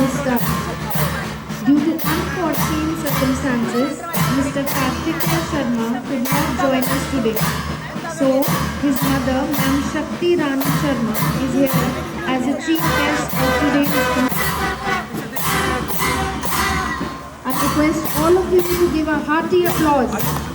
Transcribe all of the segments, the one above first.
start. Due to unforeseen circumstances, Mr. Kartikeya Sharma could not join us today. So, his mother, Ma'am Shakti Rani Sharma, is here as a chief guest of today's event. I request all of you to give a hearty applause.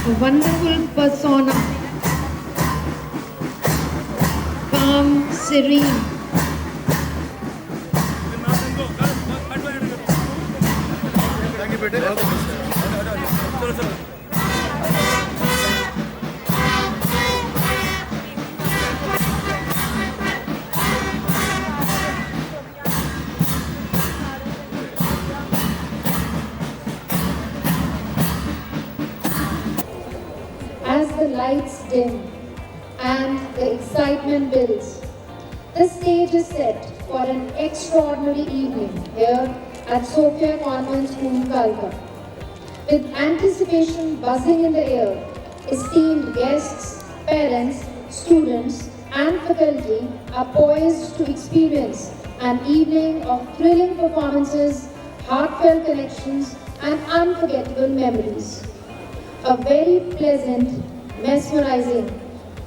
A wonderful persona, calm, serene. As the lights dim and the excitement builds, the stage is set for an extraordinary evening here at Sophia Convent School, Kalka. With anticipation buzzing in the air, esteemed guests, parents, students, and faculty are poised to experience an evening of thrilling performances, heartfelt connections, and unforgettable memories. A very pleasant, mesmerizing,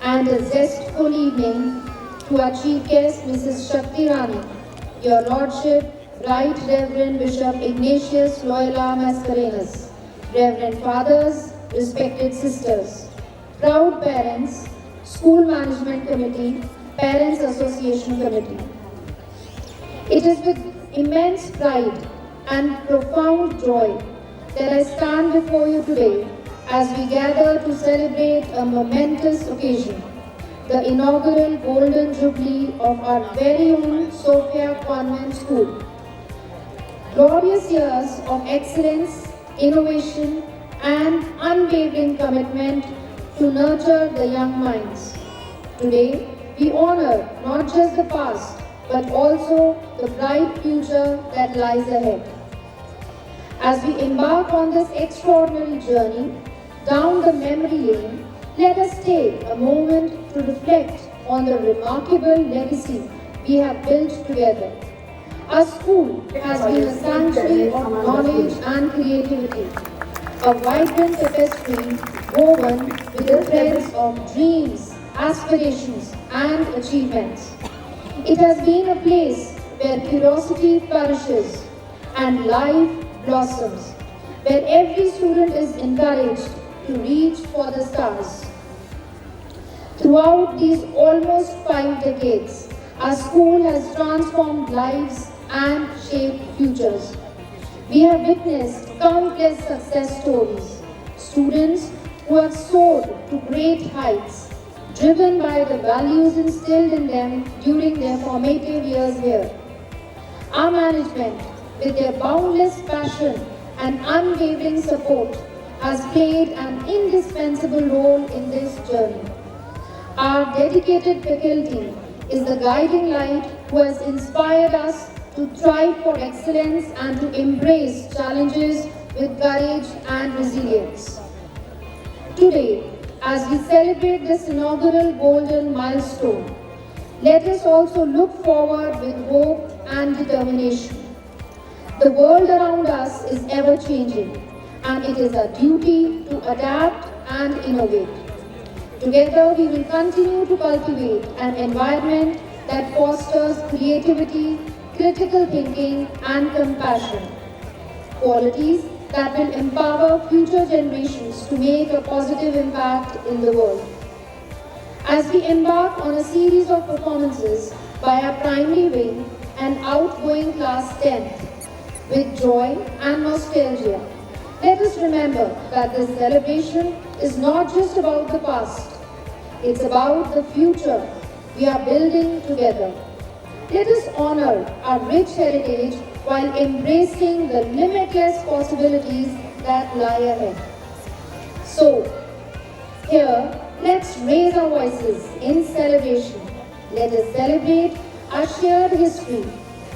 and a zestful evening to our chief guest, Mrs. Shakti Rani, Your Lordship, Right Reverend Bishop Ignatius Loyola Mascarenhas, Reverend Fathers, respected sisters, proud parents, School Management Committee, Parents Association Committee. It is with immense pride and profound joy that I stand before you today as we gather to celebrate a momentous occasion, the inaugural Golden Jubilee of our very own Sophia Convent School. Glorious years of excellence, innovation, and unwavering commitment to nurture the young minds. Today, we honor not just the past, but also the bright future that lies ahead. As we embark on this extraordinary journey down the memory lane, let us take a moment to reflect on the remarkable legacy we have built together. Our school has been a sanctuary of knowledge and creativity, a vibrant tapestry woven with the threads of dreams, aspirations, and achievements. It has been a place where curiosity flourishes and life blossoms, where every student is encouraged to reach for the stars. Throughout these almost 5 decades, our school has transformed lives and shaped futures. We have witnessed countless success stories, students who have soared to great heights, driven by the values instilled in them during their formative years here. Our management, with their boundless passion and unwavering support, has played an indispensable role in this journey. Our dedicated faculty is the guiding light who has inspired us to strive for excellence and to embrace challenges with courage and resilience. Today, as we celebrate this inaugural golden milestone, let us also look forward with hope and determination. The world around us is ever changing, and it is our duty to adapt and innovate. Together, we will continue to cultivate an environment that fosters creativity, critical thinking, and compassion, qualities that will empower future generations to make a positive impact in the world. As we embark on a series of performances by our primary wing and outgoing class 10th, with joy and nostalgia, let us remember that this celebration is not just about the past, it's about the future we are building together. Let us honor our rich heritage while embracing the limitless possibilities that lie ahead. So, here, let's raise our voices in celebration. Let us celebrate our shared history,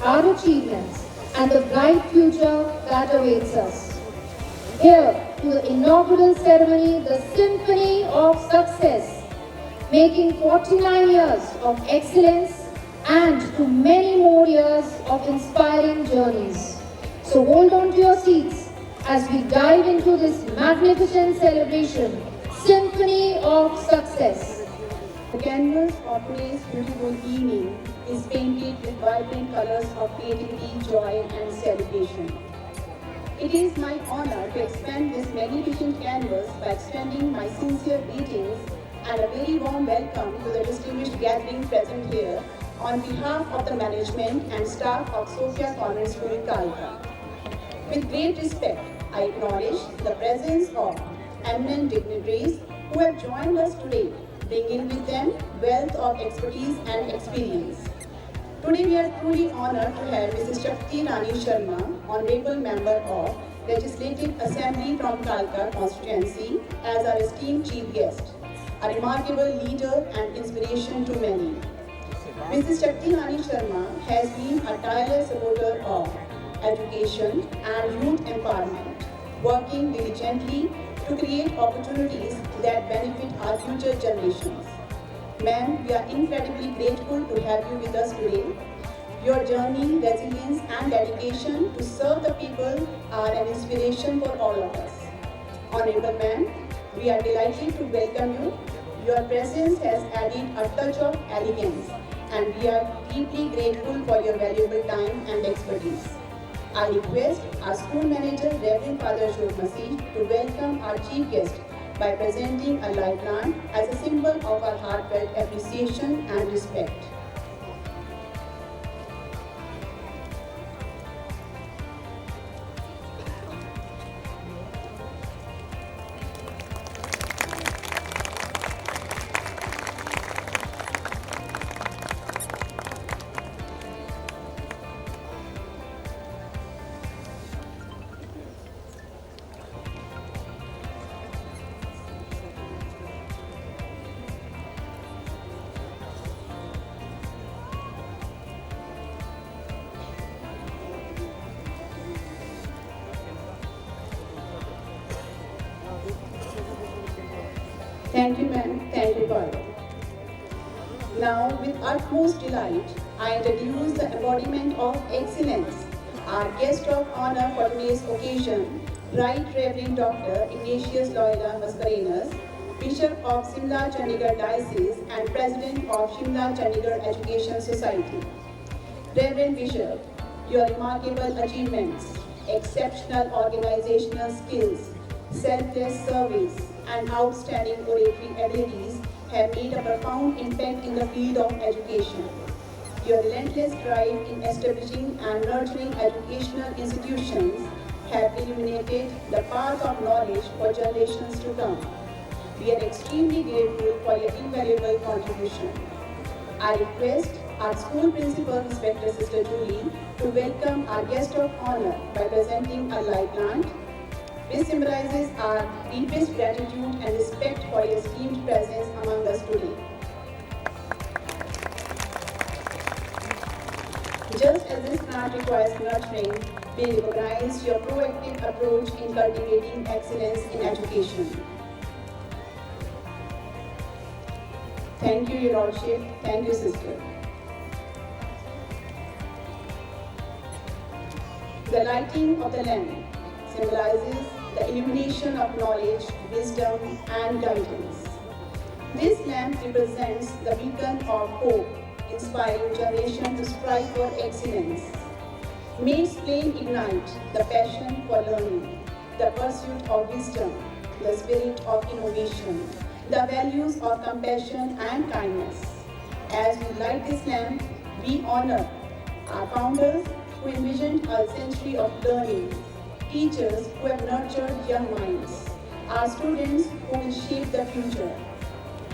our achievements, and the bright future that awaits us. Here, to the inaugural ceremony, the Symphony of Success, making 49 years of excellence and to many more years of inspiring journeys. So hold on to your seats as we dive into this magnificent celebration, Symphony of Success. The canvas of today's beautiful evening is painted with vibrant colors of creativity, joy, and celebration. It is my honor to expand this magnificent canvas by extending my sincere greetings and a very warm welcome to the distinguished gathering present here on behalf of the management and staff of Sophia Convent School, Kalka. With great respect, I acknowledge the presence of eminent dignitaries who have joined us today, bringing with them wealth of expertise and experience. Today we are truly honored to have Mrs. Shakti Rani Sharma, Honorable Member of Legislative Assembly from Kalka constituency, as our esteemed chief guest, a remarkable leader and inspiration to many. Mrs. Shakti Rani Sharma has been a tireless supporter of education and youth empowerment, working diligently to create opportunities that benefit our future generations. Ma'am, we are incredibly grateful to have you with us today. Your journey, resilience, and dedication to serve the people are an inspiration for all of us. Honorable Ma'am, we are delighted to welcome you. Your presence has added a touch of elegance, and we are deeply grateful for your valuable time and expertise. I request our school manager, Reverend Father Ashok Masih, to welcome our chief guest by presenting a live plant as a symbol of our heartfelt appreciation and respect. Thank you, ma'am. Thank you, Father. Now, with utmost delight, I introduce the embodiment of excellence, our guest of honor for today's occasion, Right Reverend Dr. Ignatius Loyola Mascarenhas, Bishop of Shimla Chandigarh Diocese and President of Shimla Chandigarh Education Society. Reverend Bishop, your remarkable achievements, exceptional organizational skills, selfless service, and outstanding oratory abilities have made a profound impact in the field of education. Your relentless drive in establishing and nurturing educational institutions have illuminated the path of knowledge for generations to come. We are extremely grateful for your invaluable contribution. I request our school principal, Inspector Sister Julie, to welcome our guest of honor by presenting a live plant. This symbolizes our deepest gratitude and respect for your esteemed presence among us today. Just as this plant requires nurturing, we recognize your proactive approach in cultivating excellence in education. Thank you, Your Lordship. Thank you, Sister. The lighting of the lamp symbolizes the illumination of knowledge, wisdom, and guidance. This lamp represents the beacon of hope, inspiring generation to strive for excellence. May its flame ignite the passion for learning, the pursuit of wisdom, the spirit of innovation, the values of compassion and kindness. As we light this lamp, we honor our founders who envisioned a century of learning, teachers who have nurtured young minds, our students who will shape the future.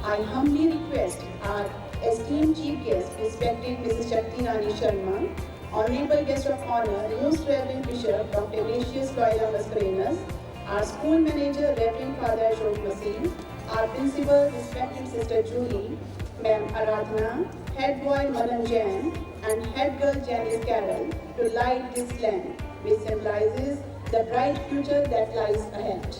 I humbly request our esteemed chief guest, respected Mrs. Shakti Rani Sharma, Honorable Guest of Honor, Most Reverend Bishop Dr. Ignatius Loyola Mascarenhas, our school manager, Reverend Father Ashok Masin, our principal, respected Sister Julie, Ma'am Aradhana, head boy Manan Jain, and head girl Janice Carroll to light this lamp, which symbolizes the bright future that lies ahead.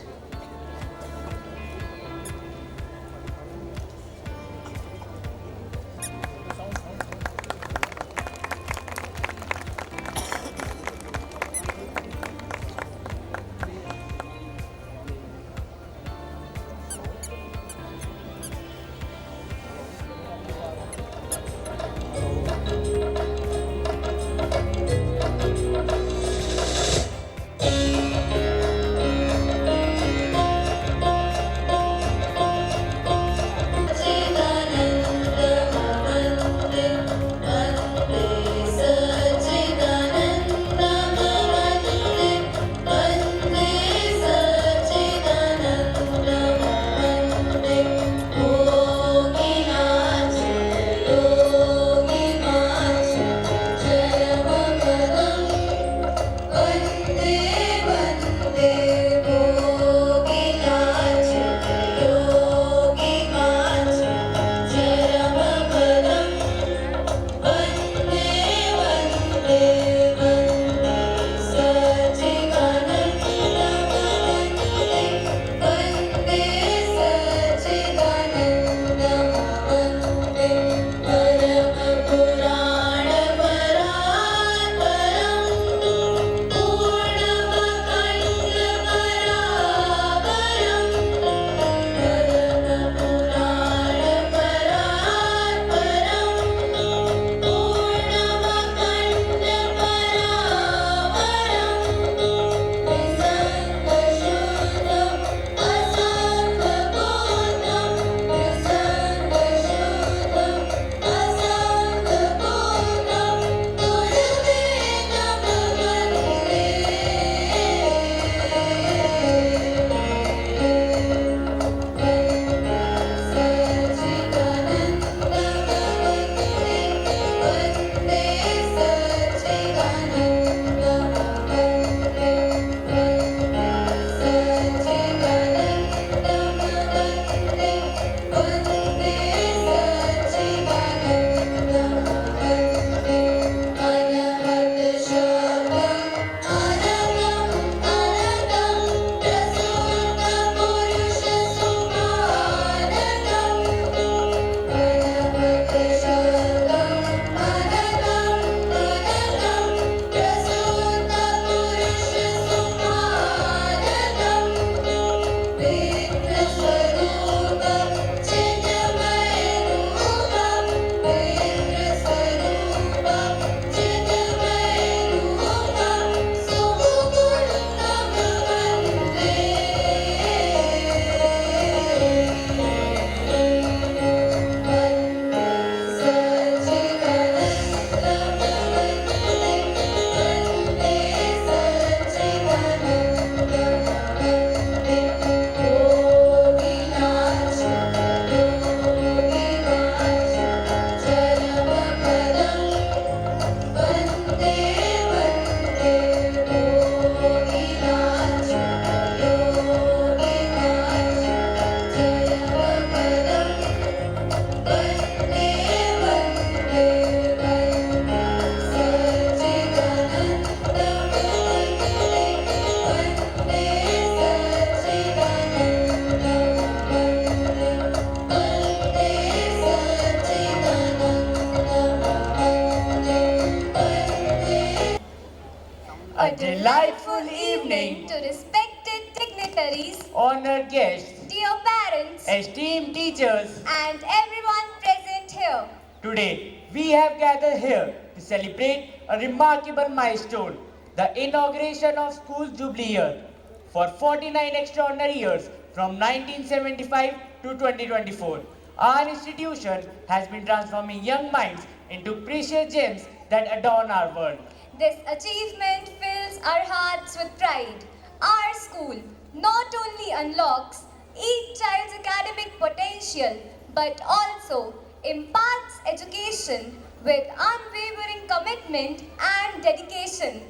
A delightful evening to respected dignitaries, honored guests, dear parents, esteemed teachers. and everyone present here. Today, we have gathered here to celebrate a remarkable milestone, the inauguration of School Jubilee Year. For 49 extraordinary years, from 1975 to 2024, our institution has been transforming young minds into precious gems that adorn our world. This achievement fills our hearts with pride. Our school not only unlocks each child's academic potential but also imparts education with unwavering commitment and dedication.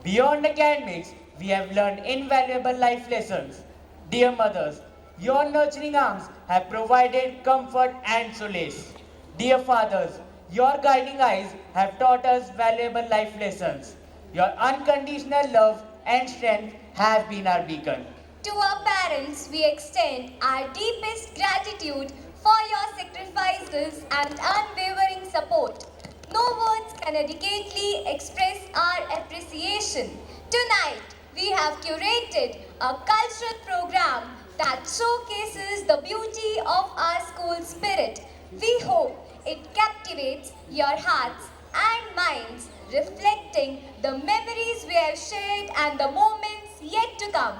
Beyond academics, we have learned invaluable life lessons. Dear mothers, your nurturing arms have provided comfort and solace. Dear fathers, your guiding eyes have taught us valuable life lessons. Your unconditional love and strength have been our beacon. To our parents, we extend our deepest gratitude for your sacrifices and unwavering support. No words can adequately express our appreciation. Tonight, we have curated a cultural program that showcases the beauty of our school spirit. We hope it captivates your hearts and minds, reflecting the memories we have shared and the moments yet to come.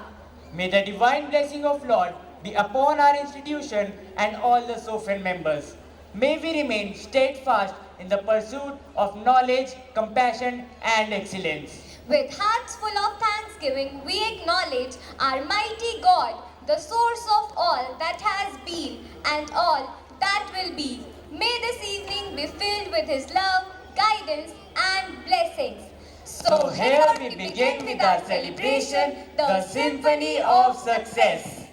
May the divine blessing of Lord be upon our institution and all the Sofian members. May we remain steadfast in the pursuit of knowledge, compassion, and excellence. With hearts full of thanksgiving, we acknowledge our mighty God, the source of all that has been and all that will be. May this evening be filled with His love, guidance, and blessings. So here we begin with our celebration, the Symphony of Success.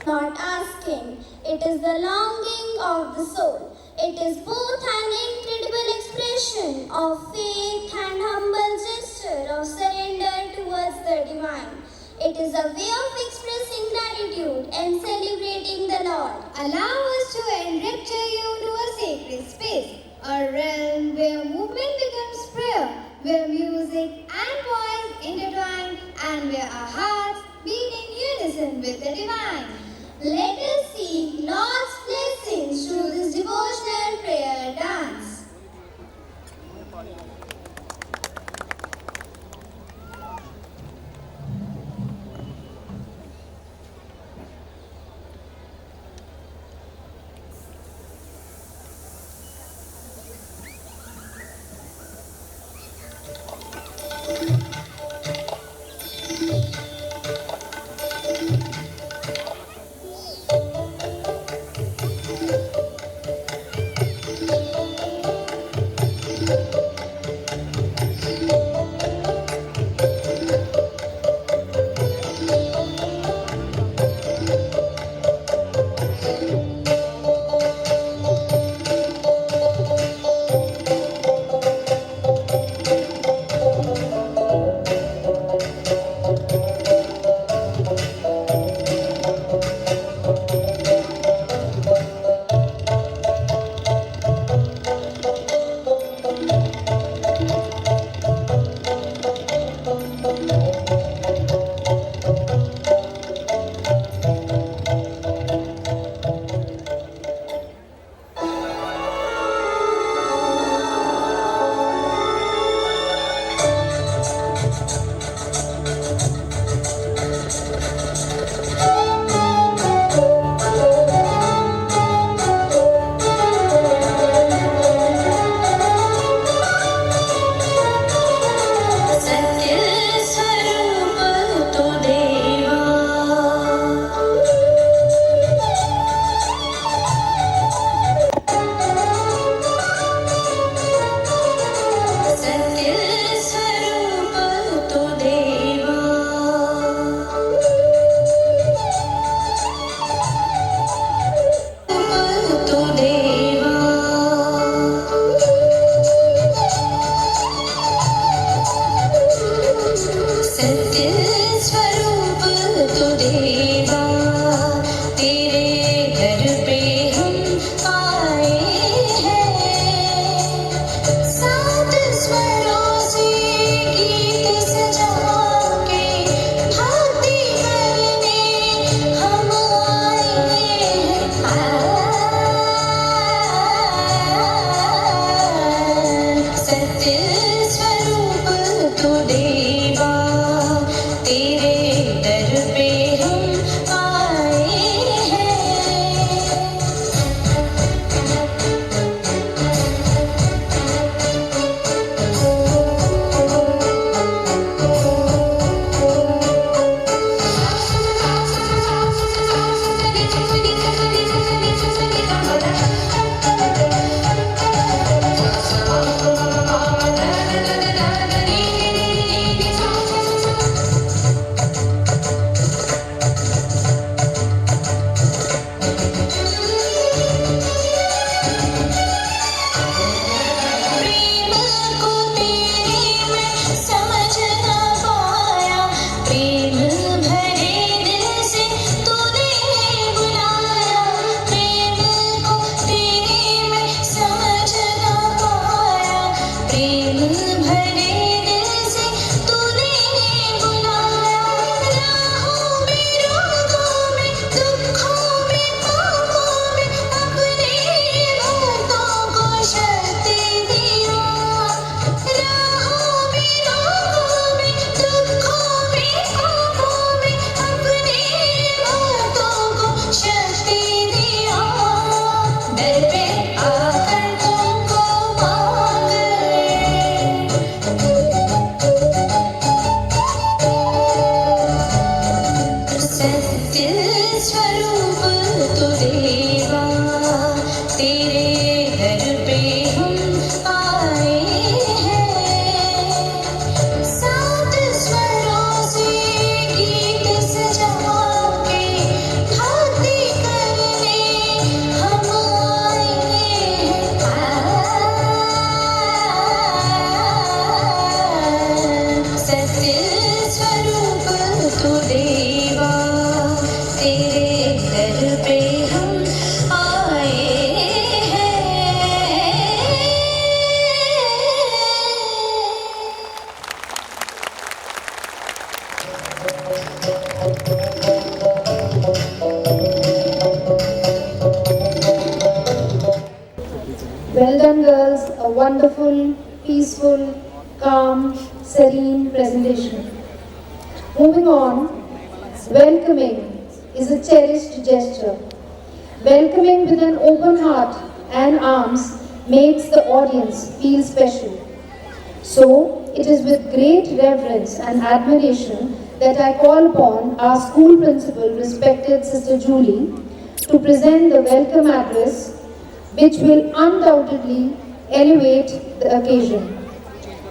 Not asking, it is the longing of the soul. It is both an incredible expression of faith and humble gesture of surrender towards the divine. It is a way of expressing gratitude and celebrating the Lord. Allow us to enrapture you to a sacred space, a realm where movement becomes prayer, where music and voice intertwine, and where our hearts beat in unison with the divine. Let us seek Lord's blessings through this devotional prayer dance. स्वरूप तू देवा, तेरे दर पे हम आए हैं। Well done, girls. A wonderful, peaceful, calm, serene presentation. Moving on, welcoming is a cherished gesture. Welcoming with an open heart and arms makes the audience feel special. So, it is with great reverence and admiration that I call upon our school principal, respected Sister Julie, to present the welcome address, which will undoubtedly elevate the occasion.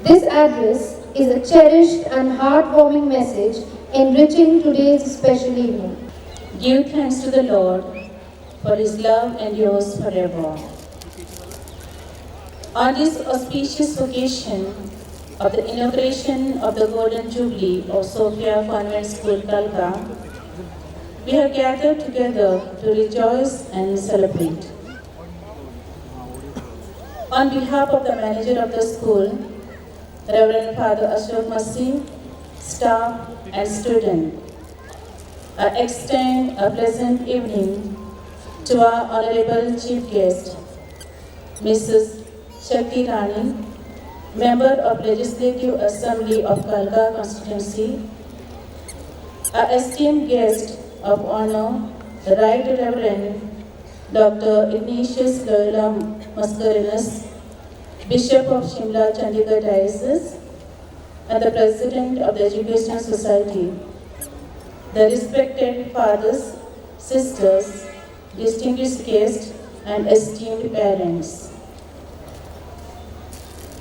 This address is a cherished and heartwarming message enriching today's special evening. Give thanks to the Lord, for his love endures forever. On this auspicious occasion of the inauguration of the Golden Jubilee of Sophia Convent School, Kalka, we have gathered together to rejoice and celebrate. On behalf of the manager of the school, Reverend Father Ashok Masi, staff and students, I extend a pleasant evening to our honorable chief guest, Mrs. Shakti Rani, member of Legislative Assembly of Kalka constituency, our esteemed guest of honor, the Right Reverend Dr. Ignatius Loyola Mascarenhas, Bishop of Shimla Chandigarh Diocese, and the President of the Educational Society, the respected fathers, sisters, distinguished guests, and esteemed parents.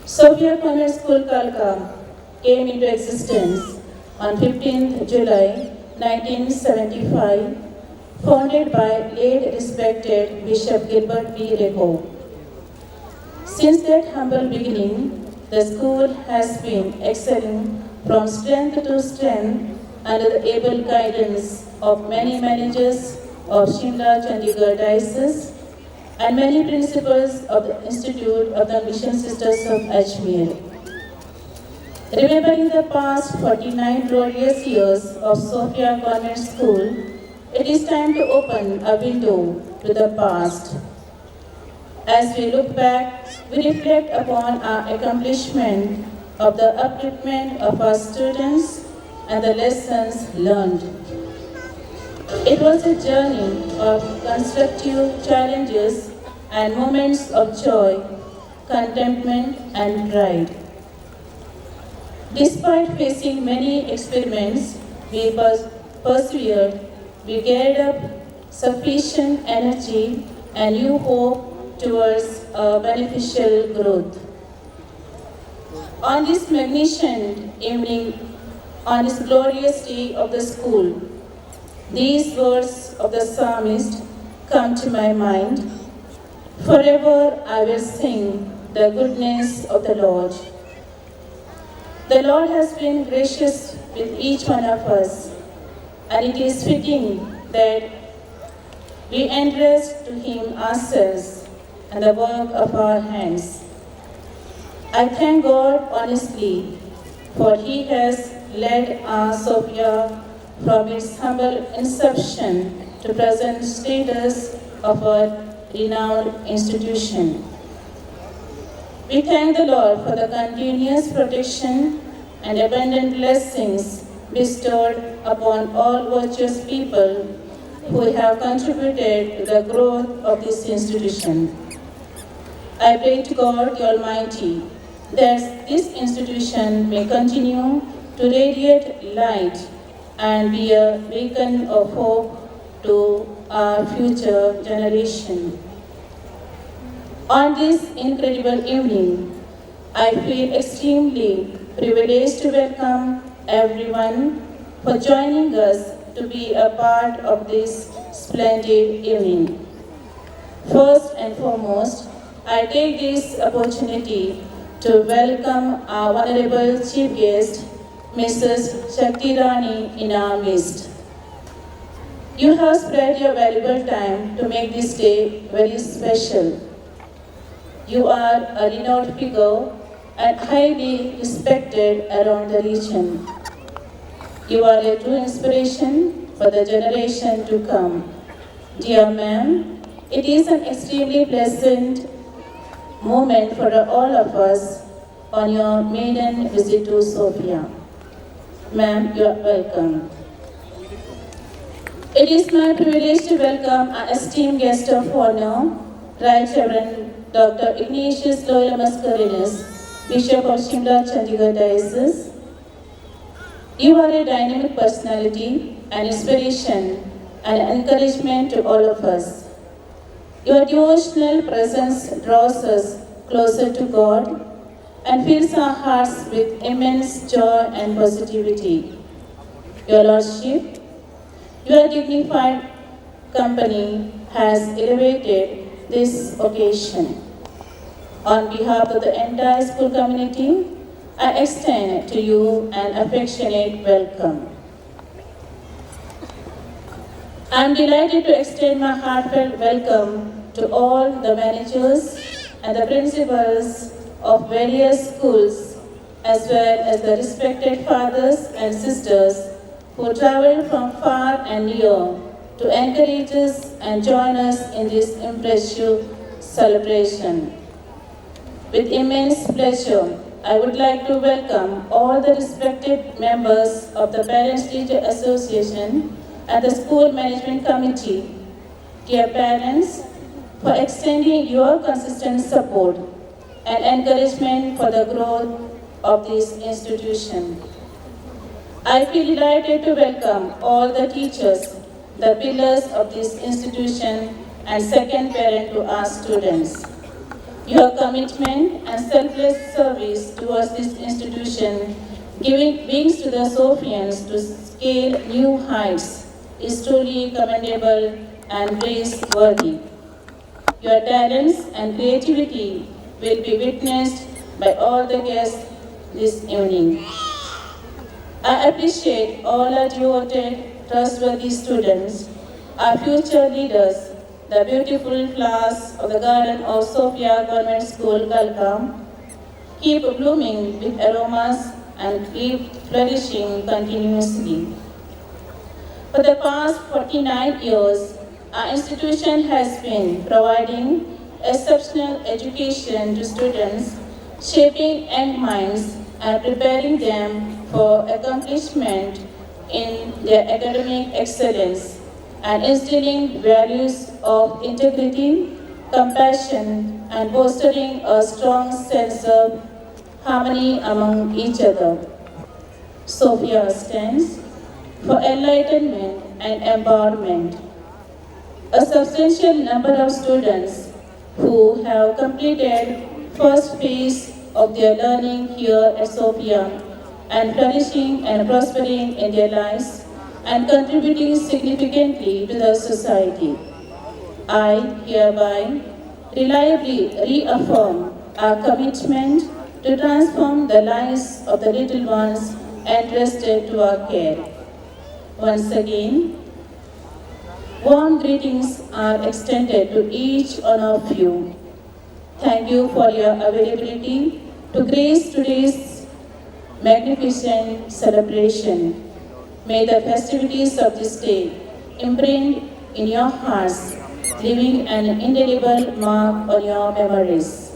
Sophia Convent School, Kalka came into existence on 15th July 1975, founded by late respected Bishop Gilbert B. Reco. Since that humble beginning, the school has been excelling from strength to strength under the able guidance of many managers of Shimla Chandigarh Diocese and many principals of the Institute of the Mission Sisters of Ajmer. Remembering the past 49 glorious years of Sophia Convent School, it is time to open a window to the past. As we look back, we reflect upon our accomplishment of the upliftment of our students and the lessons learned. It was a journey of constructive challenges and moments of joy, contentment, and pride. Despite facing many experiments, we persevered, we gathered up sufficient energy and new hope towards a beneficial growth. On this magnificent evening, on this glorious day of the school, these words of the psalmist come to my mind. Forever I will sing the goodness of the Lord. The Lord has been gracious with each one of us, and it is fitting that we entrust to Him ourselves and the work of our hands. I thank God honestly, for He has led our Sophia from its humble inception to present status of a renowned institution. We thank the Lord for the continuous protection and abundant blessings bestowed upon all virtuous people who have contributed to the growth of this institution. I pray to God the Almighty that this institution may continue to radiate light and be a beacon of hope to our future generation. On this incredible evening, I feel extremely privileged to welcome everyone for joining us to be a part of this splendid evening. First and foremost, I take this opportunity to welcome our Honorable Chief Guest, Mrs. Shakti Rani in our midst. You have spread your valuable time to make this day very special. You are a renowned figure and highly respected around the region. You are a true inspiration for the generation to come. Dear ma'am, it is an extremely pleasant moment for all of us on your maiden visit to Sofia. Ma'am, you are welcome. It is my privilege to welcome our esteemed guest of honor, Right Reverend Dr. Ignatius Loyola Mascarenhas, Bishop of Shimla Chandigarh Diocese. You are a dynamic personality, an inspiration, and encouragement to all of us. Your devotional presence draws us closer to God and fills our hearts with immense joy and positivity. Your Lordship, your dignified company has elevated this occasion. On behalf of the entire school community, I extend to you an affectionate welcome. I am delighted to extend my heartfelt welcome to all the managers and the principals of various schools, as well as the respected fathers and sisters who traveled from far and near to encourage us and join us in this impressive celebration. With immense pleasure, I would like to welcome all the respected members of the Parents-Teacher Association and the School Management Committee. Dear parents, for extending your consistent support and encouragement for the growth of this institution. I feel delighted to welcome all the teachers, the pillars of this institution, and second parent to our students. Your commitment and selfless service towards this institution, giving wings to the Sophians to scale new heights, is truly commendable and praiseworthy. Your talents and creativity will be witnessed by all the guests this evening. I appreciate all our devoted, trustworthy students, our future leaders, the beautiful flowers of the garden of Sophia Government School, Kalkam. Keep blooming with aromas and keep flourishing continuously. For the past 49 years, our institution has been providing exceptional education to students, shaping young minds and preparing them for accomplishment in their academic excellence and instilling values of integrity, compassion, and fostering a strong sense of harmony among each other. Sophia stands for enlightenment and empowerment. A substantial number of students who have completed first phase of their learning here at Sophia and flourishing and prospering in their lives and contributing significantly to the society. I hereby reliably reaffirm our commitment to transform the lives of the little ones entrusted to our care. Once again, warm greetings are extended to each one of you. Thank you for your availability to grace today's magnificent celebration. May the festivities of this day imprint in your hearts, leaving an indelible mark on your memories.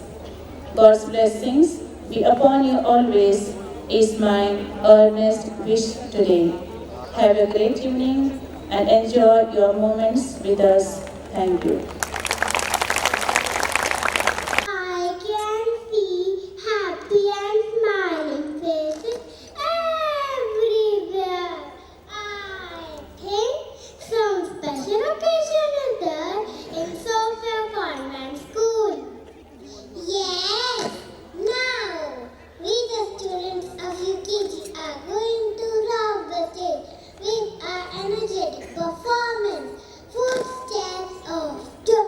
God's blessings be upon you always is my earnest wish today. Have a great evening and enjoy your moments with us. Thank you. I can see happy and smiling faces everywhere. I think some special occasion is there in Sophia Convent School. Yes, now we the students of UKG are going to rock the stage with our energetic performance, footsteps of joy.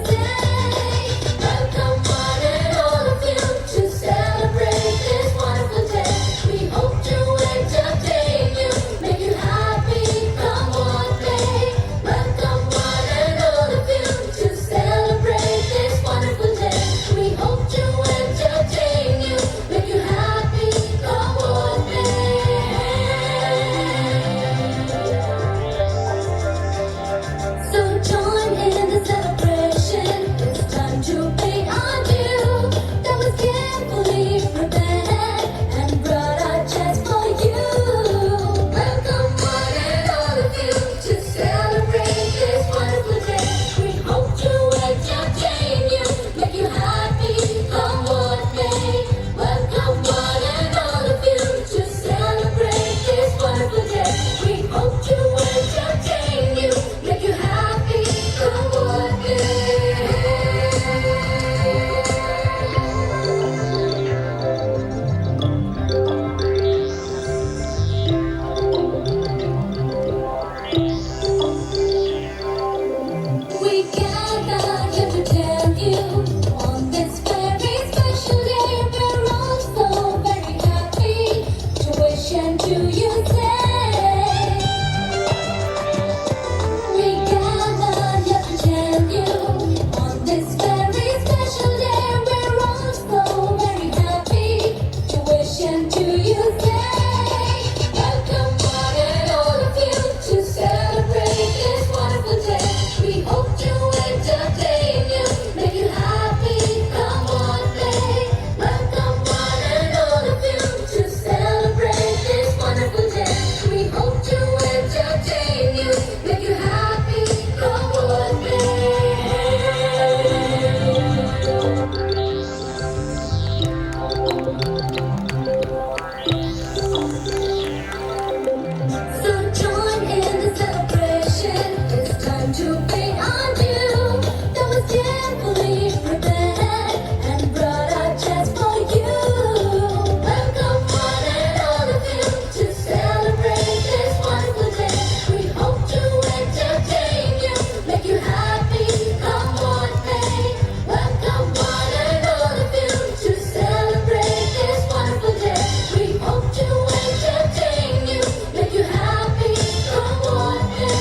say, welcome one and all of you to celebrate this wonderful day. We hope to entertain you, make you happy, come on, play. Welcome one and all of you to celebrate this wonderful day. We hope to entertain you, make you happy, come on, play. So join in the celebration. It's time to pay our due. That was carefully prepared and brought our chest for you. Welcome one and all of you to celebrate this wonderful day. We hope to entertain you, make you happy, come on, play. Welcome one and all of you to celebrate this wonderful day. We hope to entertain you, make you happy, come on, play. We gather here to tell you on this very special day we're all so very happy to wish and to you say. We gather here to tell you on this very special day we're all so very happy to wish and to you say. Welcome one and all of you to celebrate this wonderful day. We hope to entertain you, make you happy, come on, play. Welcome one and all of you to celebrate this wonderful day. We hope to entertain you, make you happy, come on, play. So join in the celebration. It's time to pay our due. That was carefully prepared and brought our chest for you. Welcome one and all of you to celebrate this wonderful day. We hope to entertain you, make you happy, come on, play. Welcome one and all of you to celebrate this wonderful day. We hope to entertain you, make you happy, come on, play.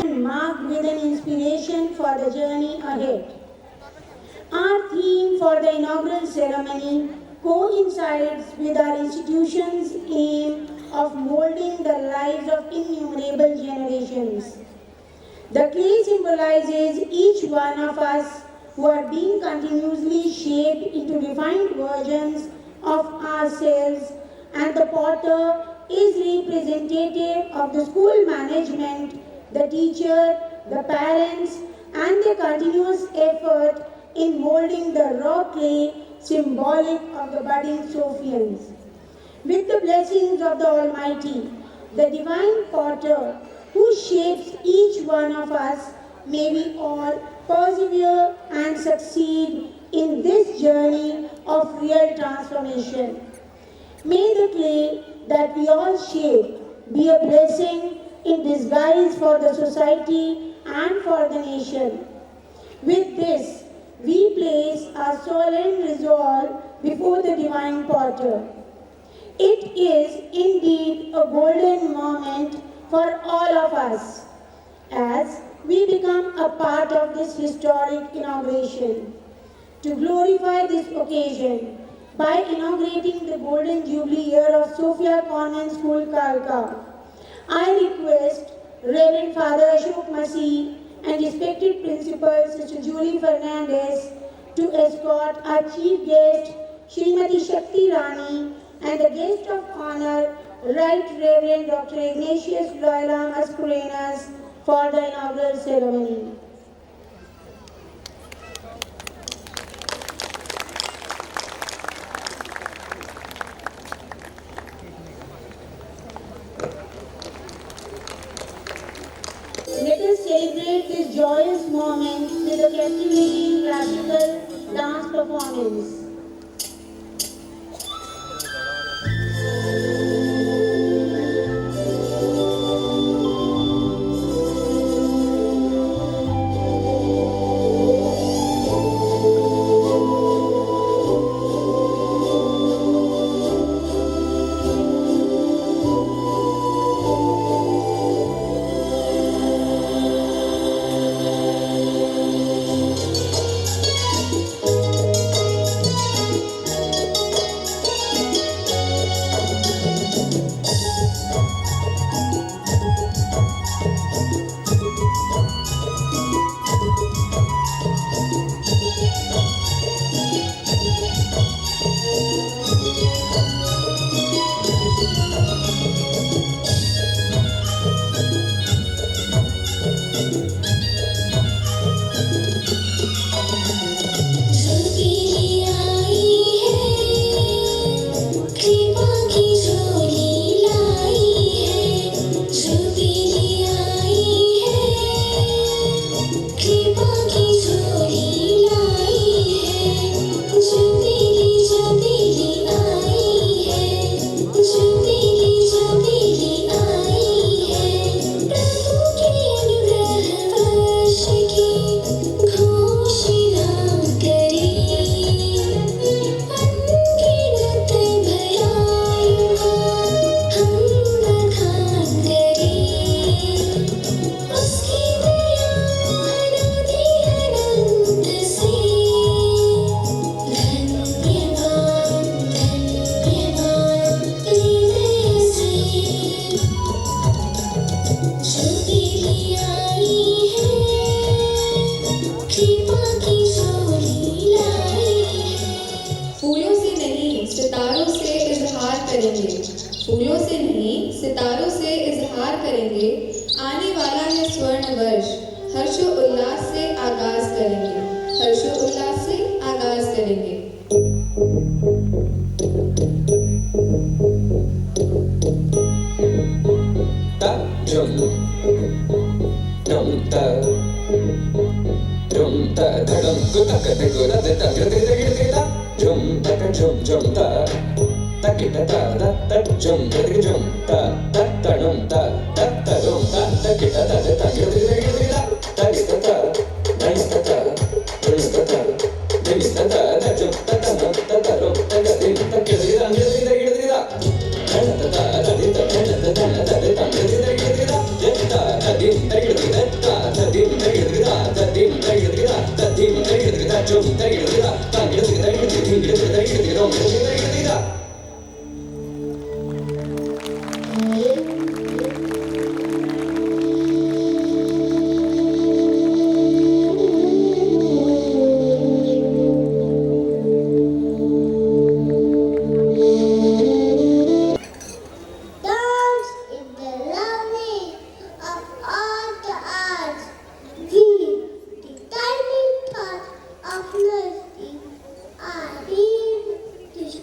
Marked with an inspiration for the journey ahead. Our theme for the inaugural ceremony coincides with our institution's aim of molding the lives of innumerable generations. The clay symbolizes each one of us who are being continuously shaped into refined versions of ourselves, and the potter is representative of the school management, the teacher, the parents, and their continuous effort in molding the raw clay symbolic of the budding Sophians. With the blessings of the Almighty, the divine potter who shapes each one of us, may we all persevere and succeed in this journey of real transformation. May the clay that we all shape be a blessing in disguise for the society and for the nation. With this, we place our solemn resolve before the divine potter. It is indeed a golden moment for all of us as we become a part of this historic inauguration. To glorify this occasion by inaugurating the Golden Jubilee year of Sophia Convent School, Kalka, I request Reverend Father Ashok Masih respected principal, Sister Julie Fernandez, to escort our chief guest, Srimati Shakti Rani, and the guest of honor, Right Reverend Dr. Ignatius Loyola Mascarenas, for the inaugural ceremony. Let us celebrate this joyous moment with a captivating classical dance performance. फूलों से नहीं सितारों से इजहार करेंगे, फूलों से नहीं सितारों से इजहार करेंगे। आने वाला है स्वर्ण वर्ष, हर्षो उल्लास से आगाज करेंगे, हर्षो उल्लास से आगाज करेंगे। Of mercy, I read this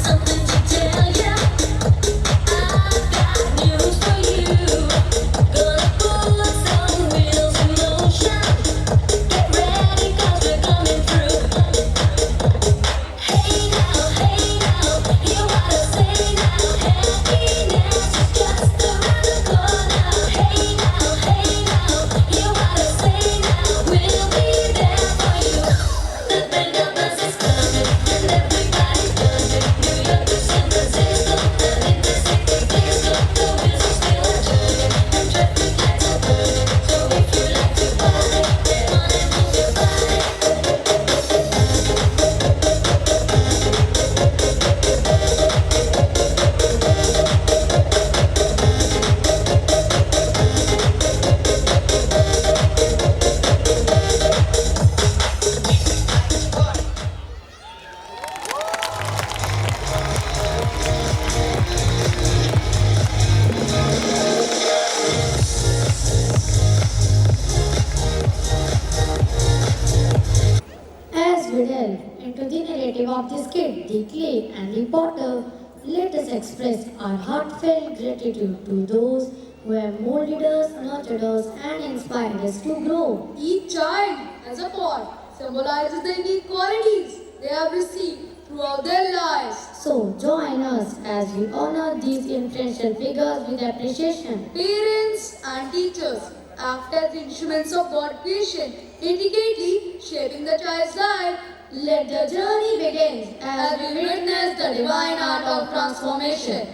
Something to tell ya. I've got news for you. Gonna put some wheels in motion. Get ready 'cause we're coming through. Hey now, hear what I say now. Happiness is just around the corner. Hey now, hear what I say now. We'll be there for you. The band of us is coming and everybody's jumping. New York to San Francisco, and in the city disco, the wheels are still turning and traffic lights are burning. So if you like to party, get on and move your body. As we delve into the narrative of this kid, the clay and the potter, let us express our heartfelt gratitude to those who have molded us, nurtured us, and inspired us to grow. Each child, as a pot, symbolizes the unique qualities they have received throughout their lives. So join us as we honor these influential figures with appreciation. Parents and teachers act as instruments of God creation, intricately shaping the child's life. Let the journey begin As we witness the divine art of transformation.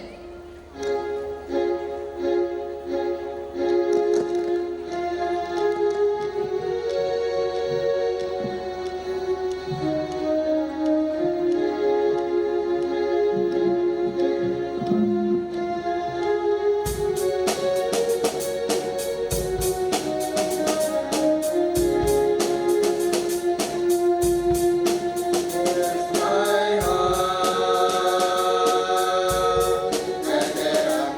My heart, and there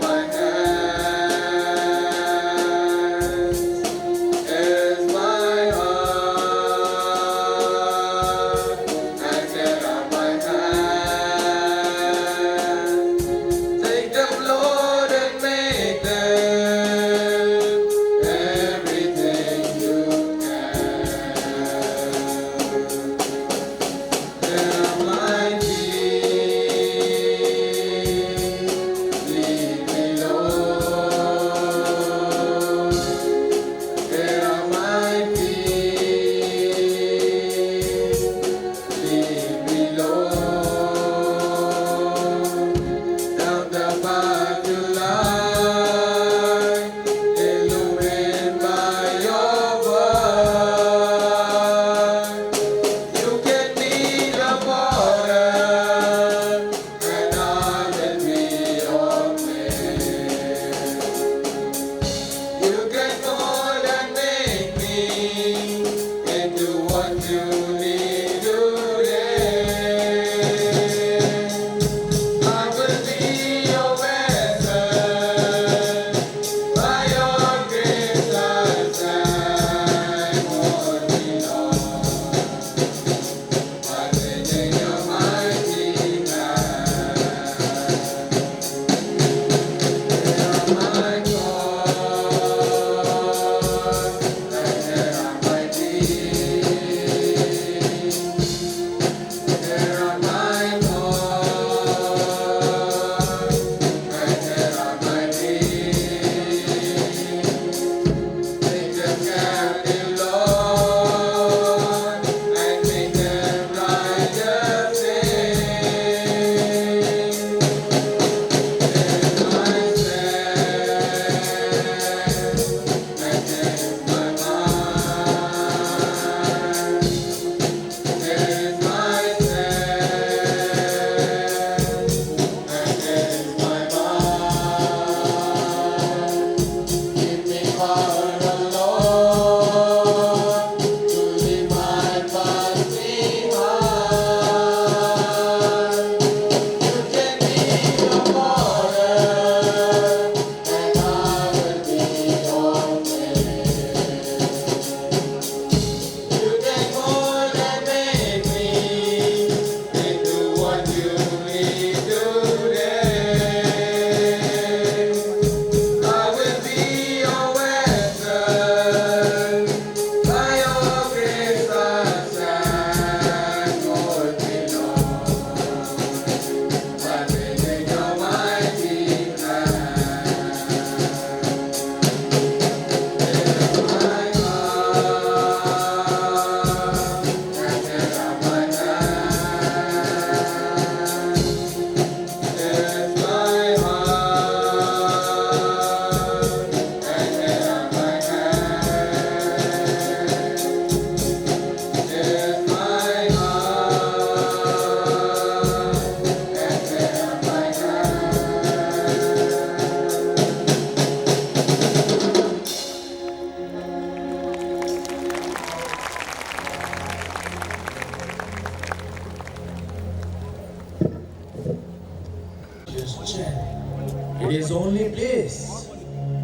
It is only place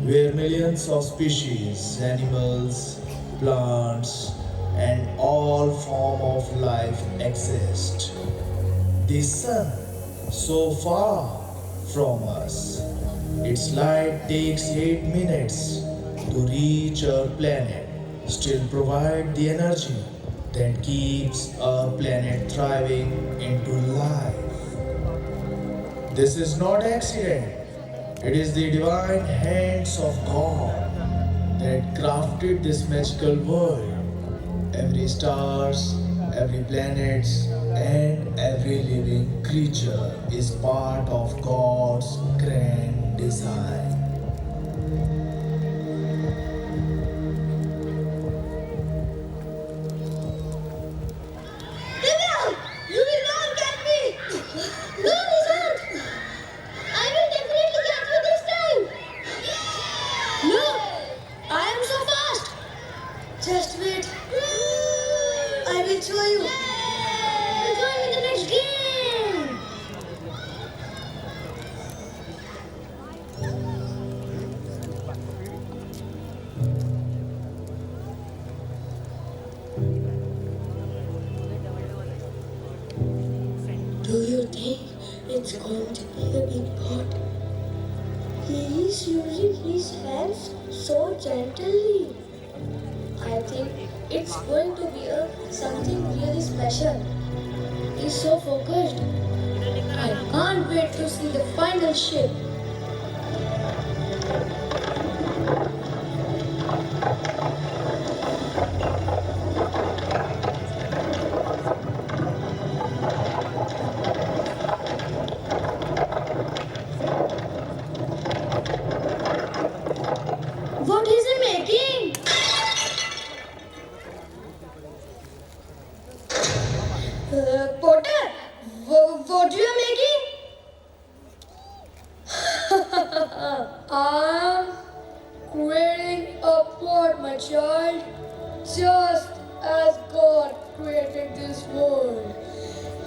where millions of species, animals, plants, and all form of life exist. The sun, so far from us, its light takes 8 minutes to reach our planet, still provide the energy that keeps our planet thriving into life. This is not accident. It is the divine hands of God that crafted this magical world. Every stars, every planet, and every living creature is part of God's grand design. Divya, you will not get me. No, Nishant. I will definitely get you this time. Look, I am so fast. Just wait. I will show you. Join in the next game. Do you think it's going to be a big pot? He is using his hands so gently. I think it's going to be something really special. He's so focused. I can't wait to see the final shape. What is he making? Potter, what you are making? I'm creating a pot, my child, just as God created this world,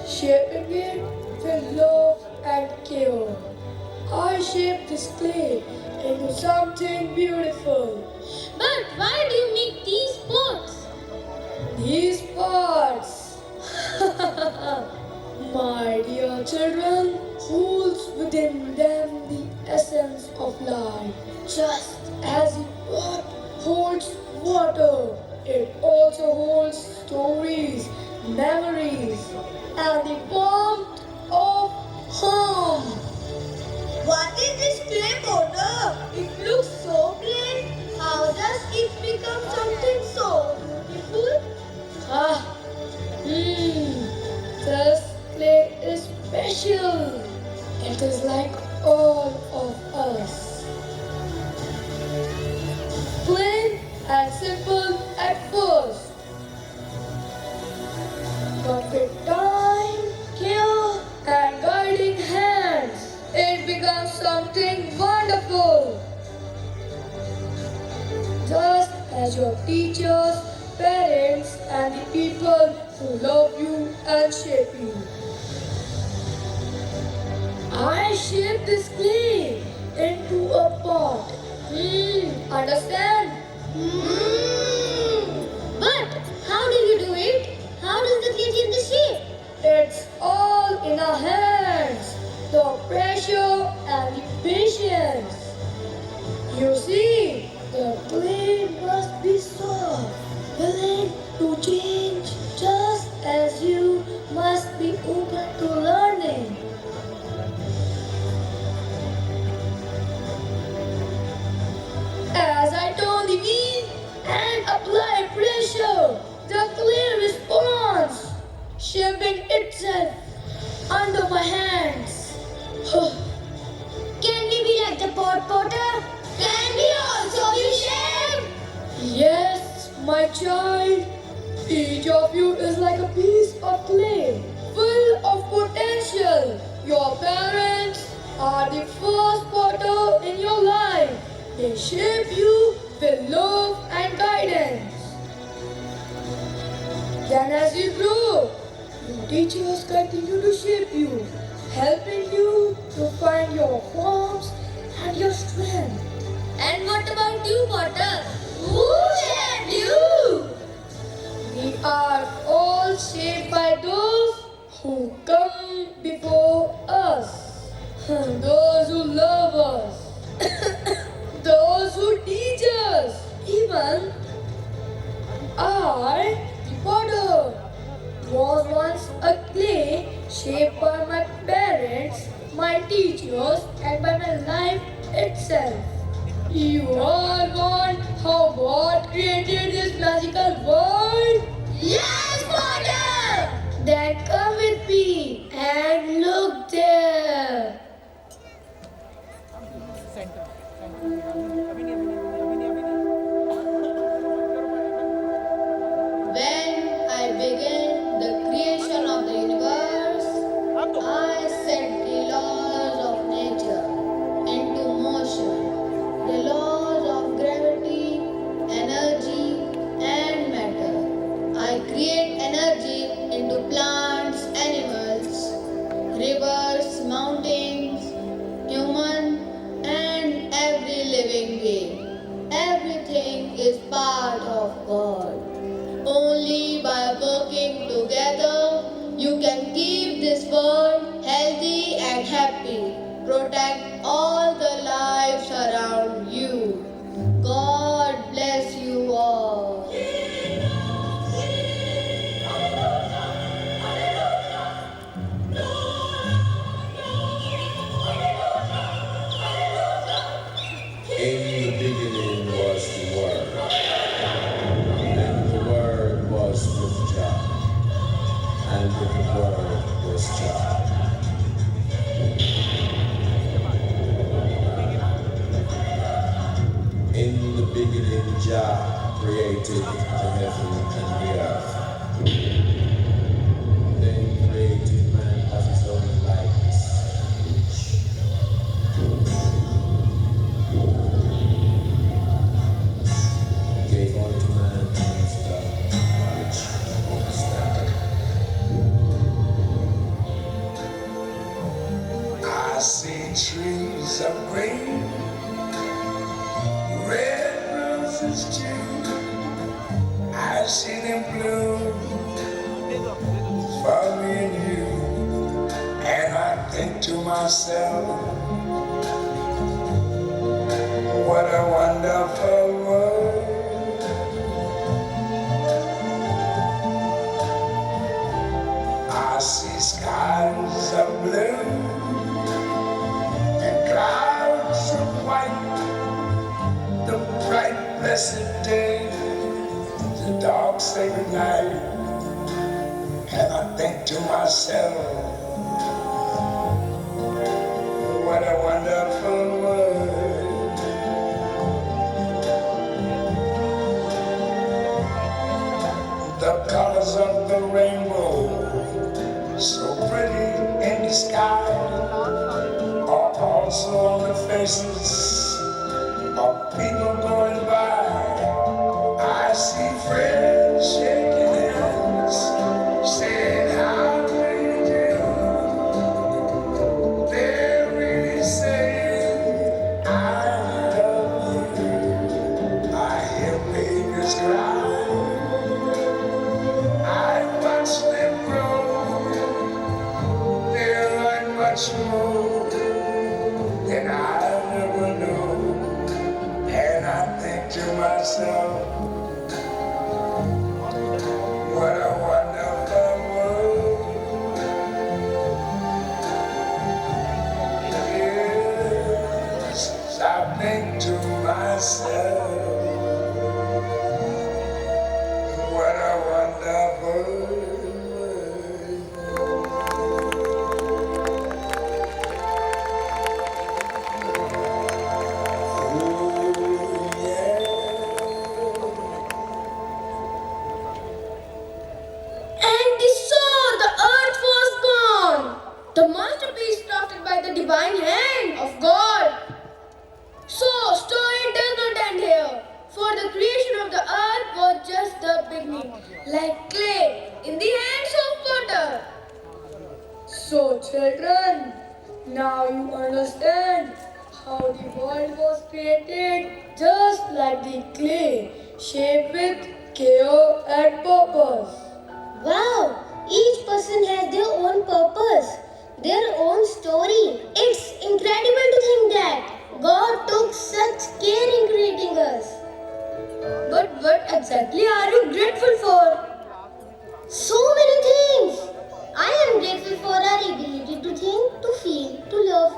shaping it with love and care. I shaped this clay into something beautiful. But why do you make these pots? These parts, my dear children, holds within them the essence of life. Just as the pot holds water, it also holds stories, memories, and the warmth of home. What is this clay powder? It looks so plain. How does it become something so beautiful? Ah, this clay is special. It is like all of us. Plain and simple at first. But with time, care, and guiding hands, it becomes something wonderful. Just as your teachers, parents, and the people who love you and shape you. I shaped this clay into a pot. Understand? But how do you do it? How does the clay take the shape? It's all in our hands. The pressure and the patience. You see, the clay must be soft, willing to change, just as you must be open to learning. As I turn the wheel and apply pressure, the clay responds, shaping itself under my hands. Can we be like the pot potter? Can we also be shaped? Yes, my child. Each of you is like a piece of clay, full of potential. Your parents are the first potter in your life. They shape you with love and guidance. Then as you grow, your teachers continue to shape you, helping you to find your forms yourself. You all want how God created this magical world? Yes, Potter! Then come with me and look there. When I began the creation of the universe, I set the laws of nature into motion. The laws of gravity, energy, and matter. I create energy into plants, animals, rivers, mountains, human, and every living being. Everything is part of God. Only by working together you can keep this world healthy and happy. Protect all the lives around you. God bless you all. In the beginning was the Word, and the Word was with God, and the Word was God. In the beginning, Jah created the heaven and the earth. Then created man of his own likeness. Gave unto man wisdom, knowledge, and understanding. I see trees of green, red roses too. I see them bloom for me and you. And I think to myself, what a wonderful world. I see skies of blue and clouds of white, the bright blessed day, the dark sacred night. And I think to myself, what a wonderful world. The colors of the rainbow, so pretty in the sky, are also on the faces of people going by. I see friends shaking hands, saying how do you do? They're really saying I love you. I hear babies cry. I watch them grow. They learn much more than I ever knew. And I think to myself, what a wonderful world. Yes, I think to myself, what a wonderful world. Ooh, yeah. And they saw the earth was gone, the masterpiece crafted by the divine hand of God. So, story does not end here, for the creation of the earth was just the beginning, like clay in the hands of potter. So, children, now you understand how the world was created, just like the clay, shaped with care and purpose. Wow, each person has their own purpose, their own story. It's incredible to think that God took such care in creating us. But what exactly are you grateful for? So many things. I am grateful for our ability to think, to feel, to love.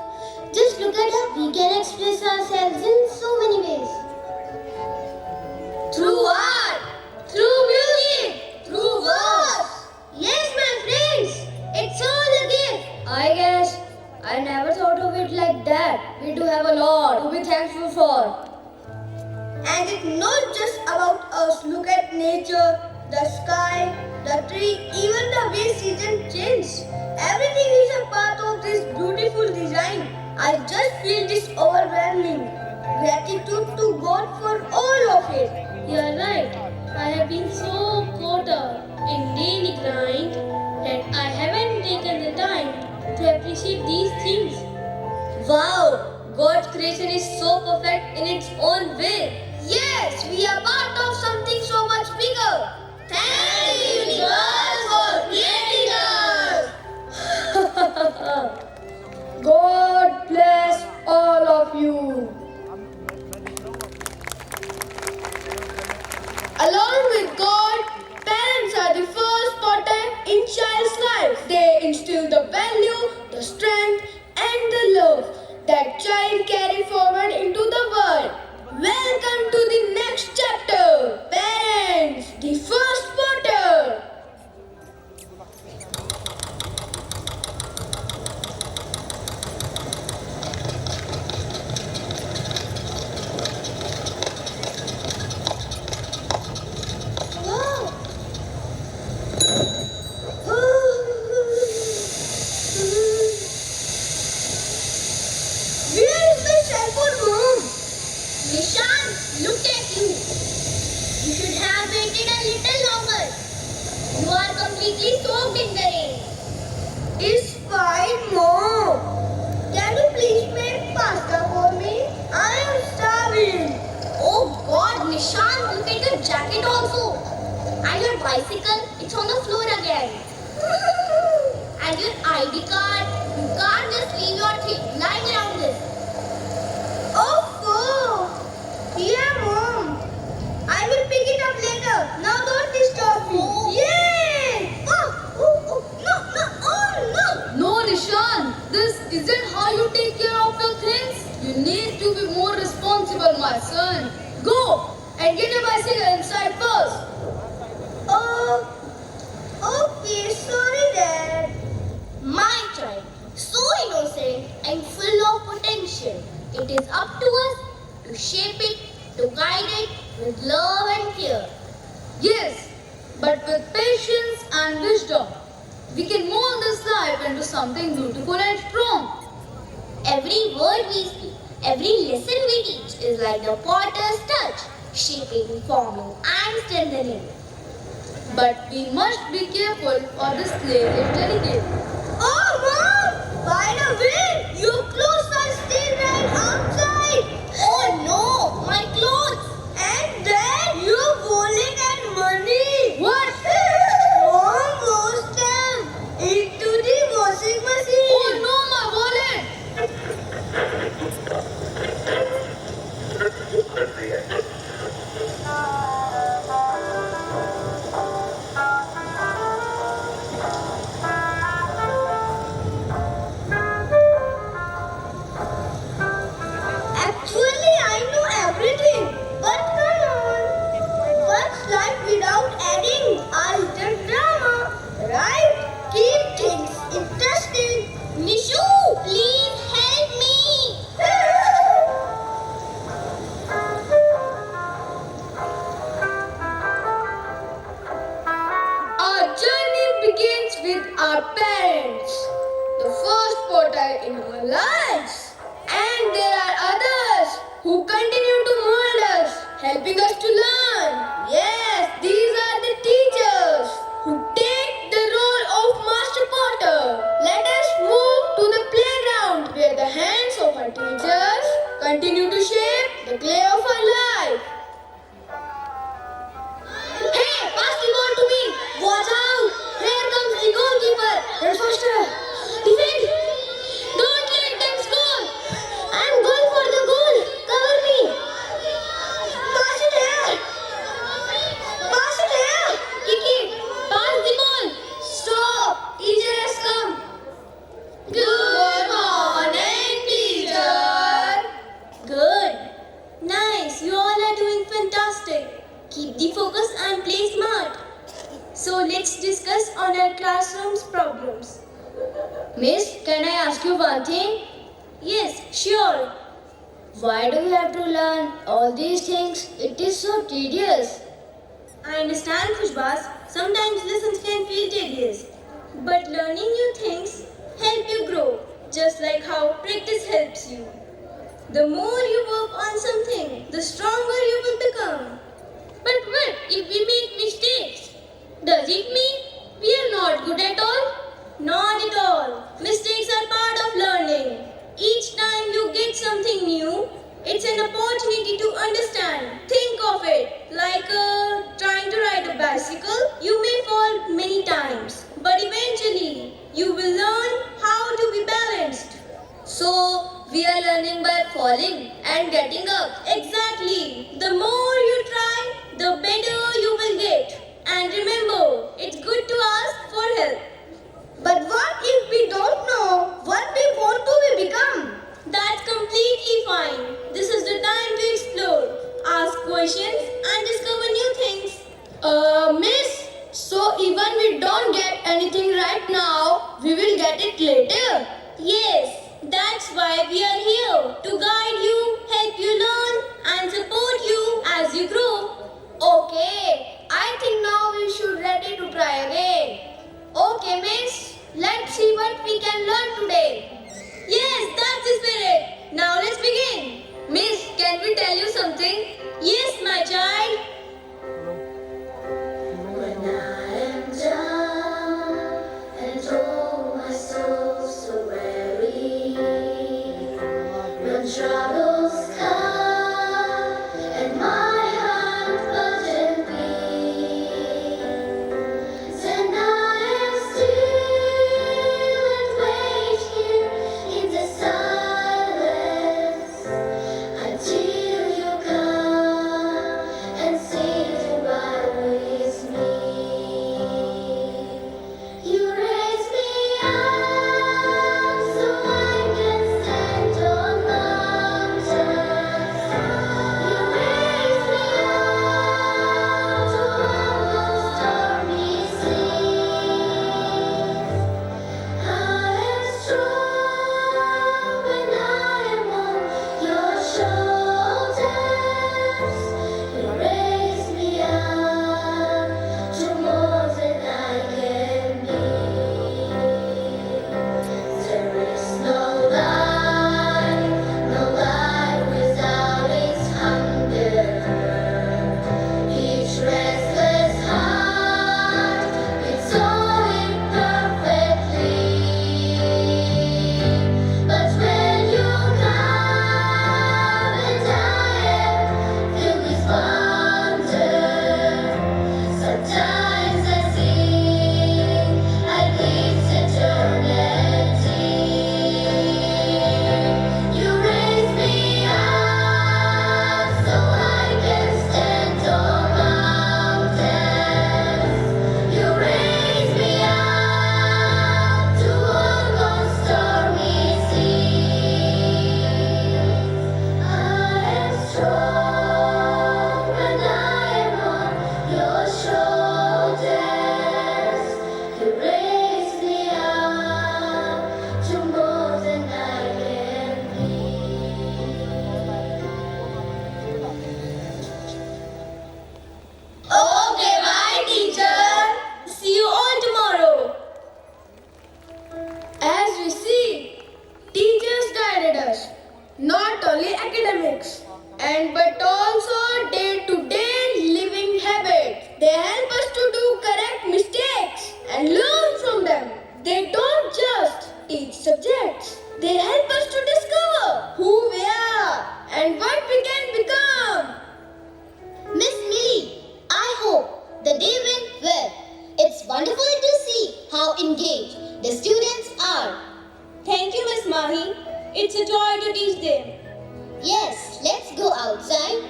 Just look at how we can express ourselves we do have a lot to be thankful for. And it's not just about us. Look at nature, the sky, the tree, even the way seasons change. Everything is a part of this beautiful design. I just feel this overwhelming gratitude to God for all of it. You are right. I have been so caught up in daily grind that I haven't taken the time to appreciate these things. Wow! God's creation is so perfect in its own way. Yes, we are part of something so much bigger. Thank you, universe, for creating us. God bless all of you. Along with God, parents are the first potter in child's life. They instill the value, the strength, and the love that child carry forward into the world. Welcome to the next chapter. Parents, the first potter. Where is my cell phone, Mom? Nishan, look at you. You should have waited a little longer. You are completely soaked in the rain. It's fine, Mom. Can you please make pasta for me? I am starving. Oh God, Nishan, look at your jacket also. And your bicycle, it's on the floor again. And your ID card, you can't just leave your thing lying around this. Oh, yeah, Mom. I will pick it up later. Now don't disturb me. Yay! No. No, Nishan, this isn't how you take care of your things. You need to be more responsible, my son. Go and get your bicycle inside first. Okay, sorry, Dad. My child, so innocent and full of potential. It is up to us to shape it, to guide it with love and care. Yes, but with patience and wisdom, we can mold this life into something beautiful and strong. Every word we speak, every lesson we teach is like the potter's touch, shaping, forming, and strengthening. But we must be careful for this clay is delicate. Oh, Mom! By the way, your clothes are still right outside. Oh no, my clothes! And then your wallet and money. What? Mom washed them into the washing machine. Oh no, my wallet! Actually, I know everything. But come on. What's life without adding a little drama? Right? Keep things interesting. Nishu, please help me. Our journey begins with our parents, the first potter in our lives. And there are others who continue to mold us, helping us to learn. Yes, these are the teachers who take the role of master potter. Let us move to the playground where the hands of our teachers continue to shape the clay of our life. Hey, pass the ball to me. Watch out. Here comes the goalkeeper. Head faster. Defend. Don't let them score. I'm going for the goal. Cover me. Pass it here. Pass it here. Kick it. Pass the ball. Stop. Teacher has come. Good morning, teacher. Good. Nice. You all are doing fantastic. Keep the focus and play smart. So let's discuss on our classroom's problems. Miss, can I ask you one thing? Yes, sure. Why do we have to learn all these things? It is so tedious. I understand, Khushbaz. Sometimes lessons can feel tedious. But learning new things help you grow, just like how practice helps you. The more you work on something, the stronger you will become. But what if we make mistakes? Does it mean we are not good at all? Not at all. Mistakes are part of learning. Each time you get something new, it's an opportunity to understand. Think of it like trying to ride a bicycle. You may fall many times, but eventually you will learn how to be balanced. So, we are learning by falling and getting up. Exactly. The more you try, the better you will get. And remember, it's good to ask for help. But what if we don't know what we want to become? That's completely fine. This is the time to explore, ask questions, and discover new things. Miss, so even we don't get anything right now, we will get it later? Yes, that's why we are here to guide you, help you learn, and support you as you grow. Okay, I think now we should ready to try again. Okay, miss, let's see what we can learn today. Yes, that's the spirit. Now let's begin. Miss, can we tell you something? Yes, my child. When I am down and oh my soul so weary, when troubles come and my heart burden be, then I am still and wait here in the silence until you come and sit right with me. You raise me up so I can stand on mountains. You raise me up to walk on stormy seas. I am strong when I am on your shoulders. You raise me up to more than I can be. There is no life without its hunger. Each restless heart beats all imperfectly. But when you come and I am filled with wonder, sometimes I think I need eternity. You raise me up so I can stand on mountains. You raise me up to walk on stormy seas. I am strong when I am on your shoulders. You raise me up to more than I can be. Okay, bye, teacher. See you all tomorrow. As we see, teachers guided us, not only academics, but also day-to-day living habits. They help us to do correct mistakes and learn from them. They don't just teach subjects. They help us to discover who we are and what we can become. Miss Millie, I hope the day went well. It's wonderful to see how engaged the students are. Thank you, Miss Mahi. It's a joy to teach them. Yes, let's go outside.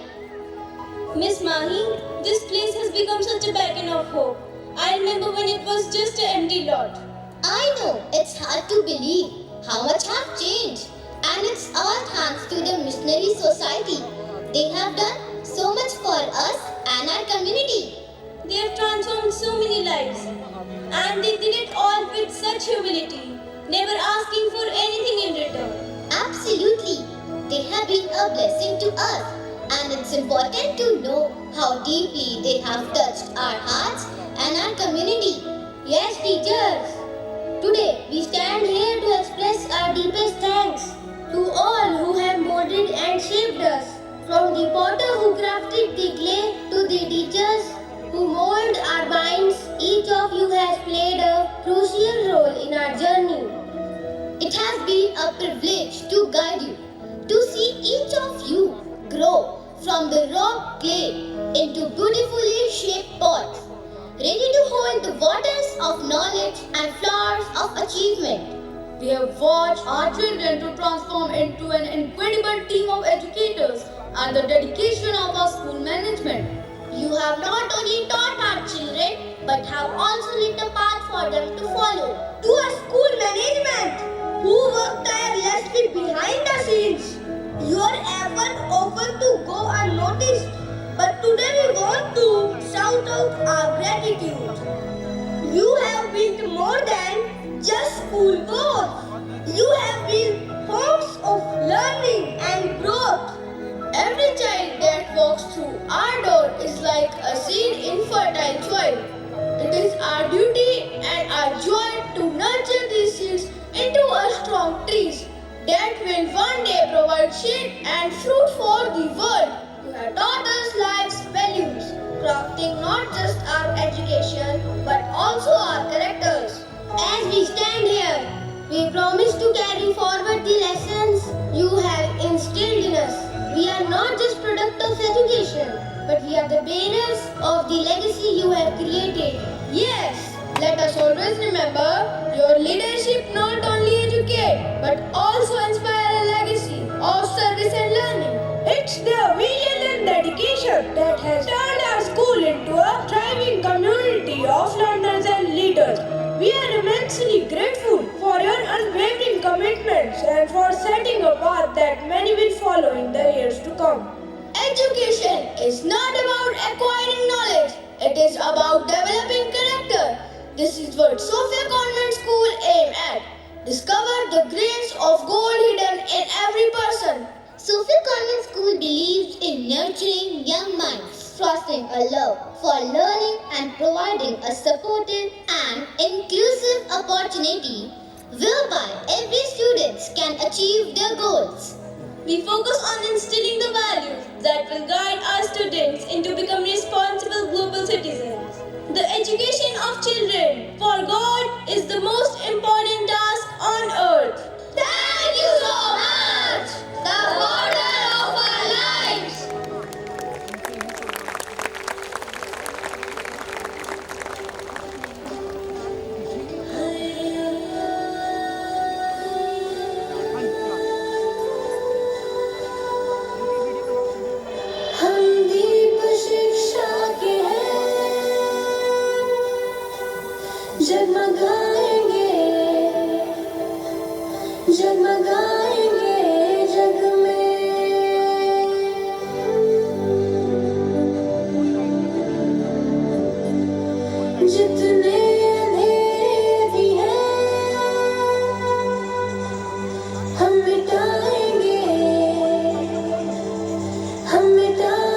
Miss Mahi, this place has become such a beacon of hope. I remember when it was just an empty lot. I know it's hard to believe how much have changed. And it's all thanks to the Missionary Society. They have done so much for us and our community. They have transformed so many lives. And they did it all with such humility, never asking for anything in return. Absolutely. Absolutely. They have been a blessing to us, and it's important to know how deeply they have touched our hearts and our community. Yes, teachers. Today we stand here to express our deepest thanks to all who have molded and shaped us. From the potter who crafted the clay to the teachers who mold our minds, each of you has played a crucial role in our journey. It has been a privilege to guide you, to see each of you grow from the raw clay into beautifully shaped pots, ready to hold the waters of knowledge and flowers of achievement. We have watched our children to transform into an incredible team of educators and the dedication of our school management. You have not only taught our children, but have also lit a path for them to follow. To our school management who work tirelessly behind the scenes, your effort often to go unnoticed. But today we want to shout out our gratitude. You have been more than just school goals. You have been homes of learning and growth. Every child that walks through our door is like a seed in fertile soil. It is our duty and our joy to nurture these seeds into a strong trees that will one day provide shade and fruit for the world. You have taught us life's values, crafting not just our education but also our characters. As we stand here, we promise to carry forward the lessons you have instilled in us. We are not just product of education, but we are the bearers of the legacy you have created. Yes, let us always remember your leadership not only educate, but also inspire a legacy of service and learning. It's the vision and dedication that has turned our school into a thriving community of learners and leaders. We are immensely grateful for your unwavering commitments and for setting a path that many will follow in the years to come. Education is not about acquiring knowledge, it is about developing character. This is what Sophia Convent School aim at. Discover the grains of gold hidden in every person. Sophia Convent School believes in nurturing young minds, fostering a love for learning and providing a supportive and inclusive opportunity whereby every student can achieve their goals. We focus on instilling the values that will guide our students into becoming responsible global citizens. The education of children for God is the most important task on earth. Thank you so much, the Father of our lives. हम दीप शिक्षा के हैं, जगमगाएंगे, जगमगाएंगे जग में। जितने अंधेरे भी हैं, हम मिटाएंगे, हम मिटाएंगे।